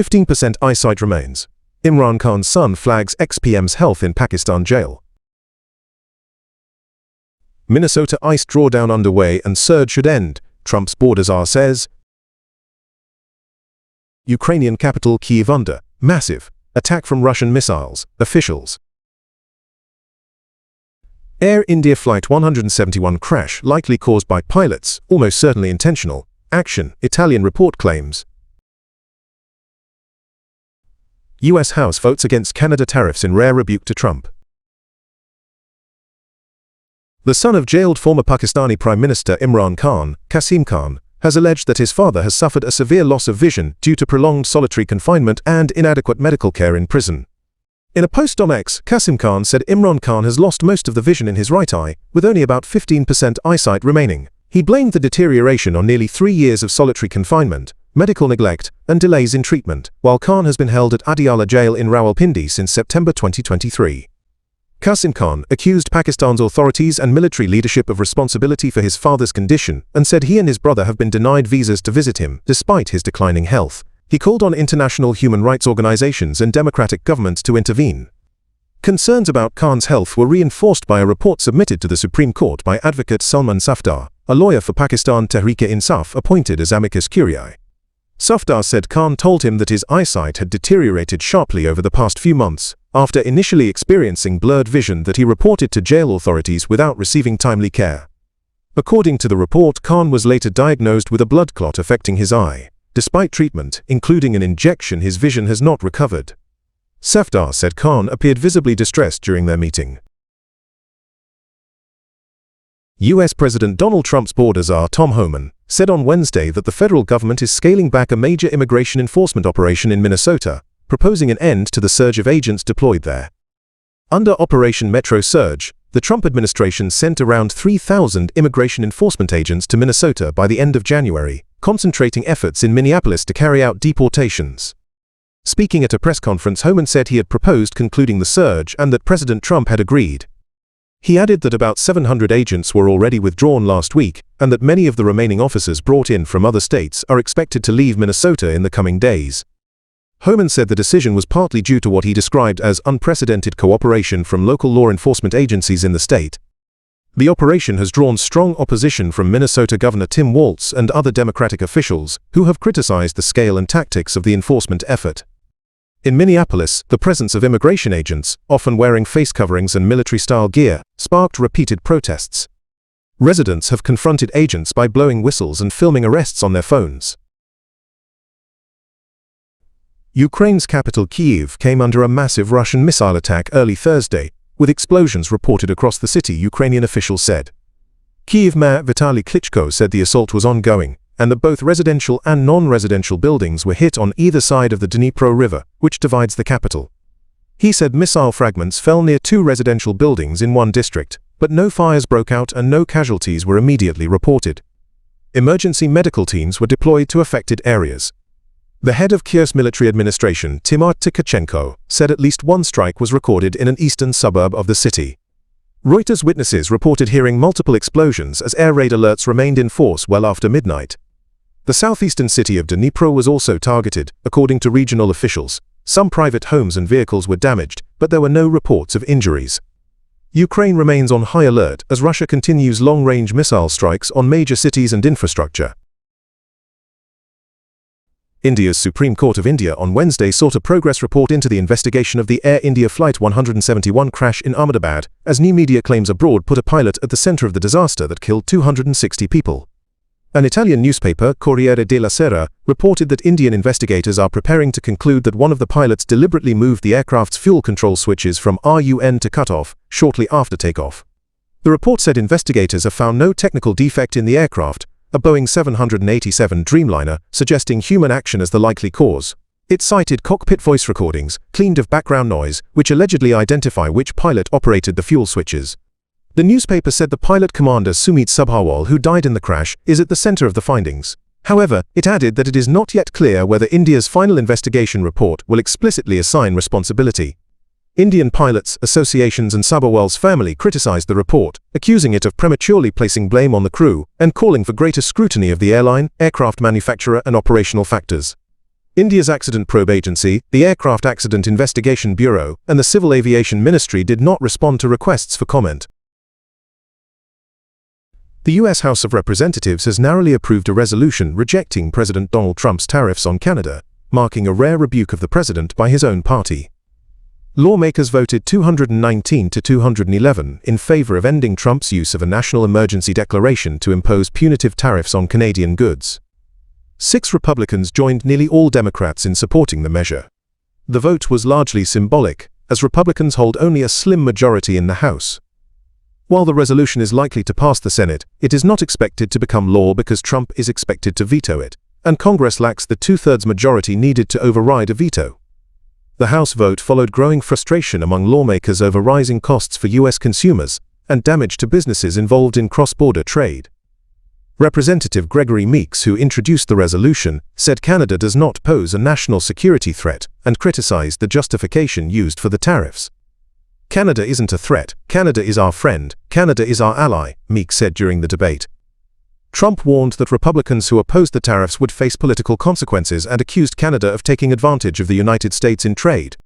15% eyesight remains. Imran Khan's son flags ex-PM's health in Pakistan jail. Minnesota ICE drawdown underway and surge should end, Trump's border czar says. Ukrainian capital Kyiv under massive attack from Russian missiles, officials. Air India Flight 171 crash likely caused by pilots, almost certainly intentional, action, Italian report claims. US House votes against Canada tariffs in rare rebuke to Trump. The son of jailed former Pakistani Prime Minister Imran Khan, Qasim Khan, has alleged that his father has suffered a severe loss of vision due to prolonged solitary confinement and inadequate medical care in prison. In a post on X, Qasim Khan said Imran Khan has lost most of the vision in his right eye, with only about 15% eyesight remaining. He blamed the deterioration on nearly 3 years of solitary confinement, medical neglect, and delays in treatment, while Khan has been held at Adiala jail in Rawalpindi since September 2023. Qasim Khan accused Pakistan's authorities and military leadership of responsibility for his father's condition and said he and his brother have been denied visas to visit him, despite his declining health. He called on international human rights organizations and democratic governments to intervene. Concerns about Khan's health were reinforced by a report submitted to the Supreme Court by advocate Salman Safdar, a lawyer for Pakistan Tehreek-e-Insaf appointed as amicus curiae. Safdar said Khan told him that his eyesight had deteriorated sharply over the past few months, after initially experiencing blurred vision that he reported to jail authorities without receiving timely care. According to the report, Khan was later diagnosed with a blood clot affecting his eye. Despite treatment, including an injection, his vision has not recovered. Safdar said Khan appeared visibly distressed during their meeting. US President Donald Trump's border czar Tom Homan said on Wednesday that the federal government is scaling back a major immigration enforcement operation in Minnesota, proposing an end to the surge of agents deployed there. Under Operation Metro Surge, the Trump administration sent around 3,000 immigration enforcement agents to Minnesota by the end of January, concentrating efforts in Minneapolis to carry out deportations. Speaking at a press conference, Homan said he had proposed concluding the surge and that President Trump had agreed. He added that about 700 agents were already withdrawn last week, and that many of the remaining officers brought in from other states are expected to leave Minnesota in the coming days. Homan said the decision was partly due to what he described as unprecedented cooperation from local law enforcement agencies in the state. The operation has drawn strong opposition from Minnesota Governor Tim Walz and other Democratic officials, who have criticized the scale and tactics of the enforcement effort. In Minneapolis, the presence of immigration agents, often wearing face coverings and military-style gear, sparked repeated protests. Residents have confronted agents by blowing whistles and filming arrests on their phones. Ukraine's capital Kyiv came under a massive Russian missile attack early Thursday, with explosions reported across the city, Ukrainian officials said. Kyiv Mayor Vitaly Klitschko said the assault was ongoing, and that both residential and non-residential buildings were hit on either side of the Dnipro River, which divides the capital. He said missile fragments fell near 2 residential buildings in one district, but no fires broke out and no casualties were immediately reported. Emergency medical teams were deployed to affected areas. The head of Kyiv's military administration, Timur Tkachenko, said at least one strike was recorded in an eastern suburb of the city. Reuters witnesses reported hearing multiple explosions as air raid alerts remained in force well after midnight. The southeastern city of Dnipro was also targeted, according to regional officials. Some private homes and vehicles were damaged, but there were no reports of injuries. Ukraine remains on high alert as Russia continues long-range missile strikes on major cities and infrastructure. India's Supreme Court of India on Wednesday sought a progress report into the investigation of the Air India Flight 171 crash in Ahmedabad, as new media claims abroad put a pilot at the center of the disaster that killed 260 people. An Italian newspaper, Corriere della Sera, reported that Indian investigators are preparing to conclude that one of the pilots deliberately moved the aircraft's fuel control switches from RUN to cutoff shortly after takeoff. The report said investigators have found no technical defect in the aircraft, a Boeing 787 Dreamliner, suggesting human action as the likely cause. It cited cockpit voice recordings, cleaned of background noise, which allegedly identify which pilot operated the fuel switches. The newspaper said the pilot commander Sumit Subhawal, who died in the crash, is at the center of the findings. However, it added that it is not yet clear whether India's final investigation report will explicitly assign responsibility. Indian pilots, associations and Sabharwal's family criticized the report, accusing it of prematurely placing blame on the crew and calling for greater scrutiny of the airline, aircraft manufacturer and operational factors. India's Accident Probe Agency, the Aircraft Accident Investigation Bureau, and the Civil Aviation Ministry did not respond to requests for comment. The U.S. House of Representatives has narrowly approved a resolution rejecting President Donald Trump's tariffs on Canada, marking a rare rebuke of the president by his own party. Lawmakers voted 219 to 211 in favor of ending Trump's use of a national emergency declaration to impose punitive tariffs on Canadian goods. 6 Republicans joined nearly all Democrats in supporting the measure. The vote was largely symbolic, as Republicans hold only a slim majority in the House. While the resolution is likely to pass the Senate, it is not expected to become law because Trump is expected to veto it, and Congress lacks the 2/3 majority needed to override a veto. The House vote followed growing frustration among lawmakers over rising costs for U.S. consumers and damage to businesses involved in cross-border trade. Representative Gregory Meeks, who introduced the resolution, said Canada does not pose a national security threat and criticized the justification used for the tariffs. "Canada isn't a threat, Canada is our friend, Canada is our ally," Meeks said during the debate. Trump warned that Republicans who opposed the tariffs would face political consequences and accused Canada of taking advantage of the United States in trade.